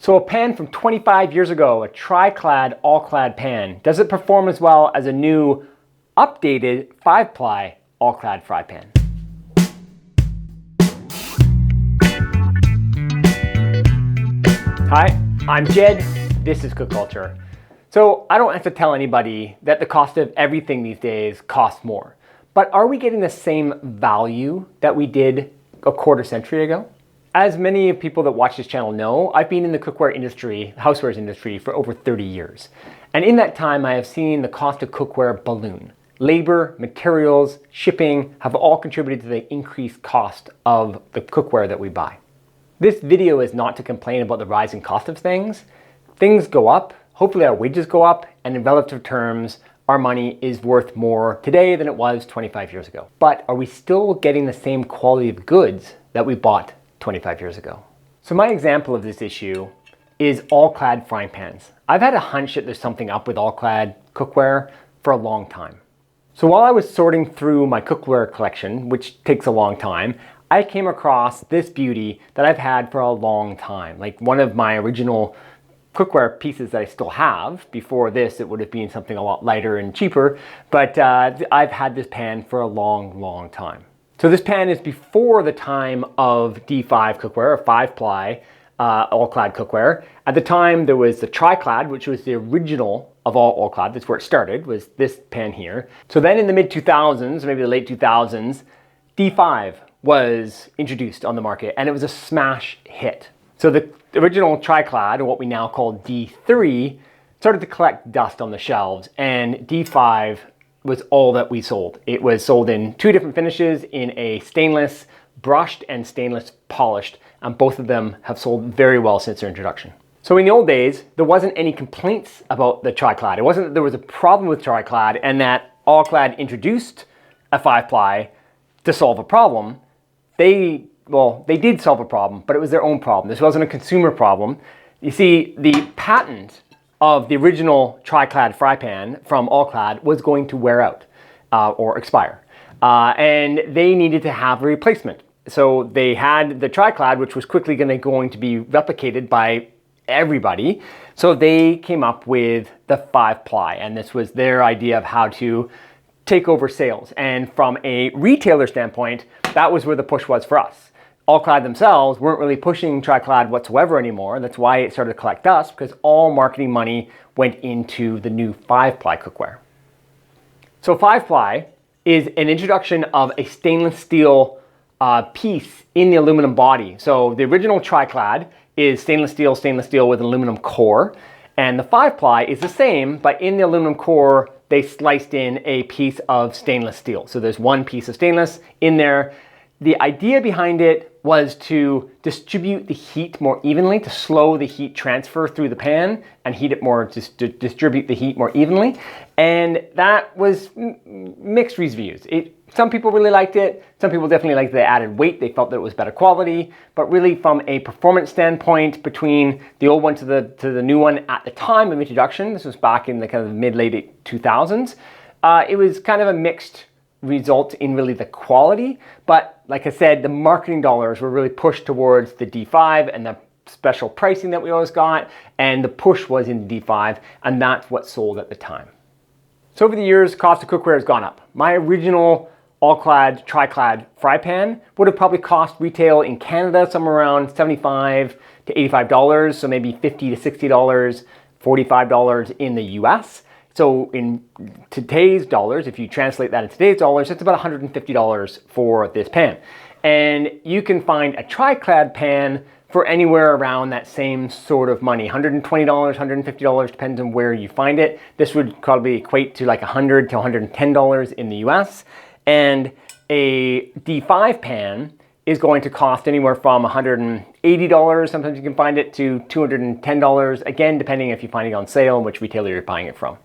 So a pan from 25 years ago, a Try-Clad All-Clad pan, does it perform as well as a new updated 5-ply All-Clad fry pan? Hi, I'm Jed, this is Cook Culture. So I don't have to tell anybody that the cost of everything these days costs more. But are we getting the same value that we did a quarter century ago? As many people that watch this channel know, I've been in the cookware industry, housewares industry, for over 30 years. And in that time, I have seen the cost of cookware balloon. Labor, materials, shipping have all contributed to the increased cost of the cookware that we buy. This video is not to complain about the rising cost of things. Things go up, hopefully our wages go up, and in relative terms, our money is worth more today than it was 25 years ago. But are we still getting the same quality of goods that we bought 25 years ago? So my example of this issue is All-Clad frying pans. I've had a hunch that there's something up with All-Clad cookware for a long time. So while I was sorting through my cookware collection, which takes a long time, I came across this beauty that I've had for a long time. Like one of my original cookware pieces that I still have. Before this, it would have been something a lot lighter and cheaper, but I've had this pan for a long time. So this pan is before the time of D5 cookware, or 5-ply All-Clad cookware. At the time, there was the Try-Clad, which was the original of all All-Clad. That's where it started, was this pan here. So then in the mid-2000s, maybe the late 2000s, D5 was introduced on the market, and it was a smash hit. So the original Try-Clad, or what we now call D3, started to collect dust on the shelves, and D5 was all that we sold. It was sold in two different finishes, in a stainless brushed and stainless polished, and both of them have sold very well since their introduction. So in the old days, there wasn't any complaints about the Try-Clad. It wasn't that there was a problem with Try-Clad and that All-Clad introduced a 5-ply to solve a problem. They did solve a problem, but it was their own problem. This wasn't a consumer problem. You see, the patent of the original Try-Clad fry pan from All-Clad was going to wear out or expire. And they needed to have a replacement. So they had the Try-Clad, which was quickly going to be replicated by everybody. So they came up with the 5-ply, and this was their idea of how to take over sales. And from a retailer standpoint, that was where the push was for us. All-Clad themselves weren't really pushing Try-Clad whatsoever anymore. That's why it started to collect dust, because all marketing money went into the new 5-ply cookware. So 5-ply is an introduction of a stainless steel piece in the aluminum body. So the original Try-Clad is stainless steel with an aluminum core. And the 5-ply is the same, but in the aluminum core, they sliced in a piece of stainless steel. So there's one piece of stainless in there. The idea behind it was to distribute the heat more evenly, to slow the heat transfer through the pan and heat it more, just to distribute the heat more evenly. And that was mixed reviews. Some people really liked it. Some people definitely liked the added weight. They felt that it was better quality. But really from a performance standpoint, between the old one to the new one at the time of introduction, this was back in the kind of mid-late 2000s, it was kind of a mixed result in really the quality. But like I said, the marketing dollars were really pushed towards the D5 and the special pricing that we always got, and the push was in D5, and that's what sold at the time. So over the years, cost of cookware has gone up. My original All-Clad Try-Clad fry pan would have probably cost retail in Canada somewhere around $75 to $85, so maybe $50 to $60, $45 in the US. So in today's dollars, if you translate that in today's dollars, it's about $150 for this pan. And you can find a Try-Clad pan for anywhere around that same sort of money, $120, $150, depends on where you find it. This would probably equate to like $100 to $110 in the US. And a D5 pan is going to cost anywhere from $180, sometimes you can find it, to $210, again, depending if you find it on sale and which retailer you're buying it from.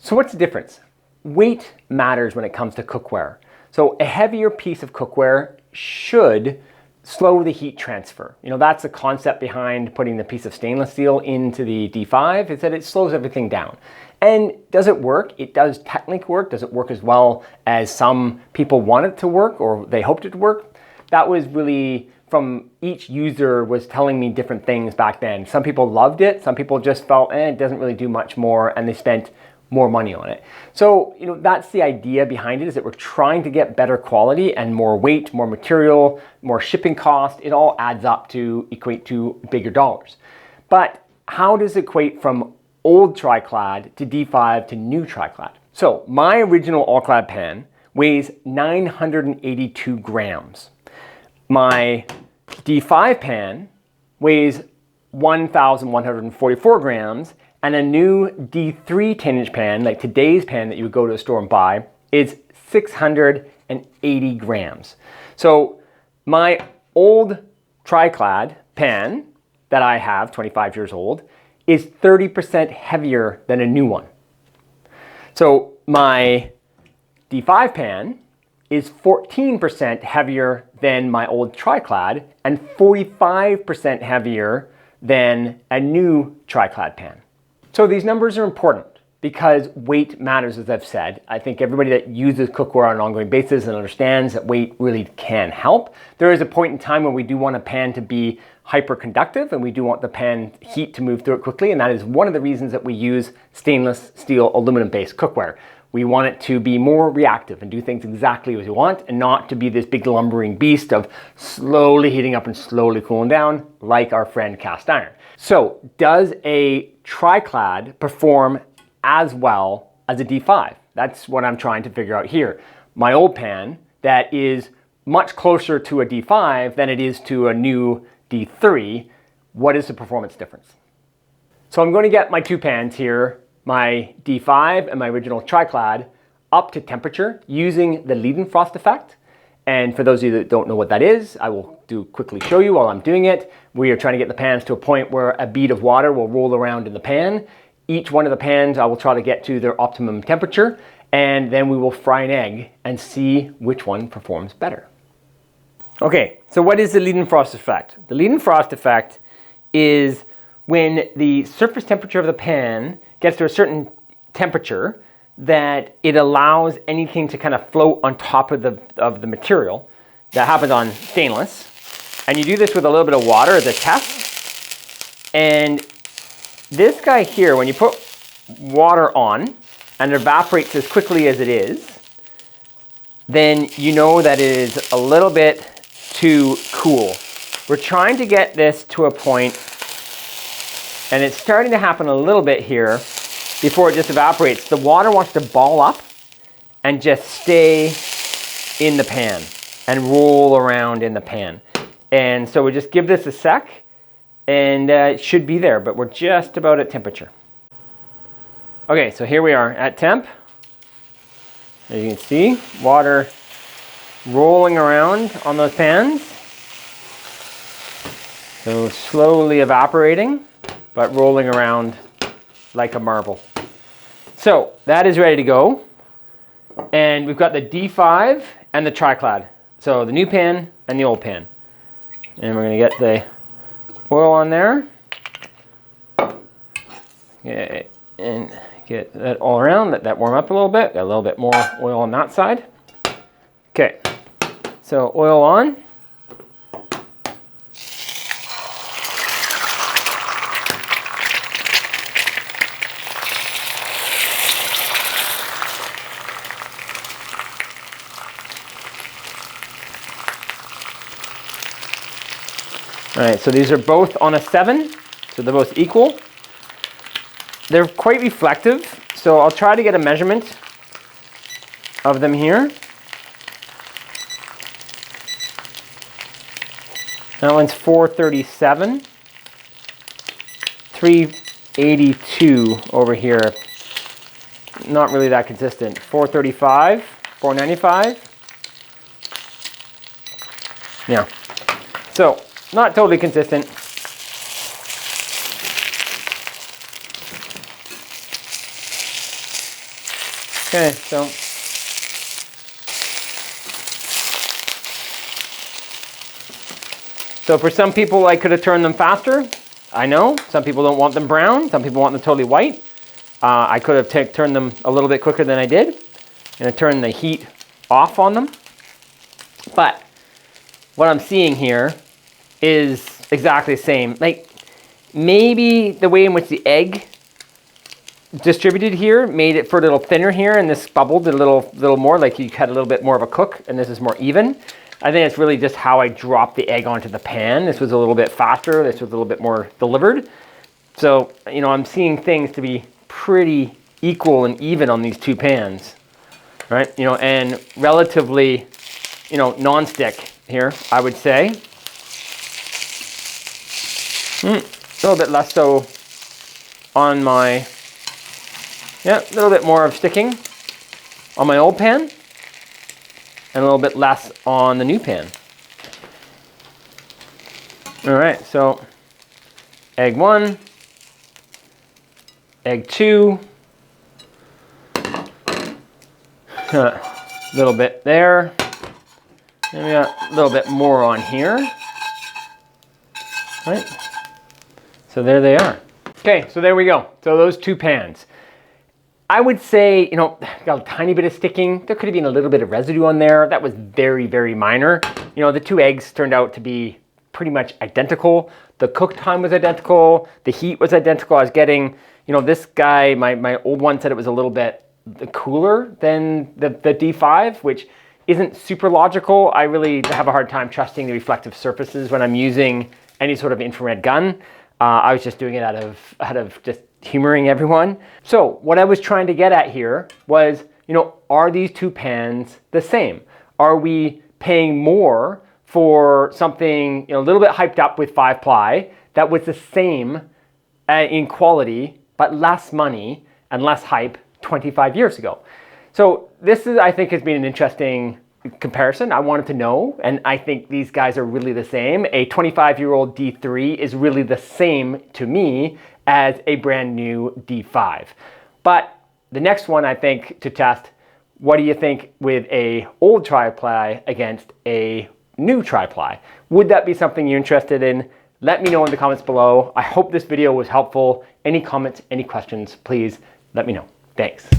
So what's the difference? Weight matters when it comes to cookware. So a heavier piece of cookware should slow the heat transfer. You know, that's the concept behind putting the piece of stainless steel into the D5, is that it slows everything down. And does it work? It does technically work. Does it work as well as some people want it to work or they hoped it to work? That was really from each user was telling me different things back then. Some people loved it. Some people just felt, it doesn't really do much more, and they spent more money on it. So, that's the idea behind it, is that we're trying to get better quality and more weight, more material, more shipping cost. It all adds up to equate to bigger dollars. But how does it equate from old Try-Clad to D5 to new Try-Clad? So my original All-Clad pan weighs 982 grams. My D5 pan weighs 1,144 grams, and a new D3 10-inch pan, like today's pan that you would go to a store and buy, is 680 grams. So my old Try-Clad pan that I have, 25 years old, is 30% heavier than a new one. So my D5 pan is 14% heavier than my old Try-Clad and 45% heavier than a new Try-Clad pan. So these numbers are important because weight matters, as I've said. I think everybody that uses cookware on an ongoing basis and understands that weight really can help. There is a point in time when we do want a pan to be hyperconductive and we do want the pan heat to move through it quickly, and that is one of the reasons that we use stainless steel aluminum-based cookware. We want it to be more reactive and do things exactly as we want, and not to be this big lumbering beast of slowly heating up and slowly cooling down like our friend cast iron. So does a Try-Clad perform as well as a D5? That's what I'm trying to figure out here. My old pan that is much closer to a D5 than it is to a new D3, what is the performance difference? So I'm going to get my two pans here, my D5 and my original Try-Clad, up to temperature using the Leidenfrost effect. And for those of you that don't know what that is, I will quickly show you while I'm doing it. We are trying to get the pans to a point where a bead of water will roll around in the pan. Each one of the pans I will try to get to their optimum temperature, and then we will fry an egg and see which one performs better. Okay, so what is the Leidenfrost effect? The Leidenfrost effect is when the surface temperature of the pan gets to a certain temperature that it allows anything to kind of float on top of the material. That happens on stainless. And you do this with a little bit of water as a test. And this guy here, when you put water on and it evaporates as quickly as it is, then you know that it is a little bit too cool. We're trying to get this to a point, and it's starting to happen a little bit here before it just evaporates. The water wants to ball up and just stay in the pan and roll around in the pan. And so we just give this a sec, and it should be there, but we're just about at temperature. Okay, so here we are at temp. As you can see, water rolling around on those pans. So slowly evaporating, but rolling around like a marble. So that is ready to go. And we've got the D5 and the Try-Clad. So the new pan and the old pan. And we're gonna get the oil on there. Okay, and get that all around, let that warm up a little bit. Got a little bit more oil on that side. Okay, so oil on. All right, so these are both on a 7, so they're both equal. They're quite reflective, so I'll try to get a measurement of them here. That one's 437, 382 over here. Not really that consistent. 435, 495. Yeah, so not totally consistent. Okay, so for some people I could have turned them faster. I know some people don't want them brown. Some people want them totally white. I could have turned them a little bit quicker than I did, and I turned the heat off on them. But what I'm seeing here is exactly the same. Like maybe the way in which the egg distributed here made it for a little thinner here, and this bubbled a little more, like you had a little bit more of a cook, and this is more even. I think it's really just how I dropped the egg onto the pan. This was a little bit faster. This was a little bit more delivered. So, you know, I'm seeing things to be pretty equal and even on these two pans, right? You know, and relatively, you know, non-stick here, I would say. A little bit less so on my, yeah, a little bit more of sticking on my old pan, and a little bit less on the new pan. All right, so egg 1, egg 2, a little bit there, and we got a little bit more on here, right? So there they are. Okay, so there we go. So those two pans. I would say, you know, got a tiny bit of sticking. There could have been a little bit of residue on there. That was very, very minor. You know, the two eggs turned out to be pretty much identical. The cook time was identical. The heat was identical. I was getting, you know, this guy, my old one said it was a little bit cooler than the D5, which isn't super logical. I really have a hard time trusting the reflective surfaces when I'm using any sort of infrared gun. I was just doing it out of just humoring everyone. So what I was trying to get at here was, you know, are these two pans the same? Are we paying more for something, you know, a little bit hyped up with 5-ply that was the same in quality, but less money and less hype 25 years ago? So this is, I think, has been an interesting comparison. I wanted to know, and I think these guys are really the same. A 25-year-old D3 is really the same to me as a brand new D5. But the next one, I think, to test, what do you think with a old Try-Ply against a new Try-Ply? Would that be something you're interested in? Let me know in the comments below. I hope this video was helpful. Any comments, any questions, please let me know. Thanks.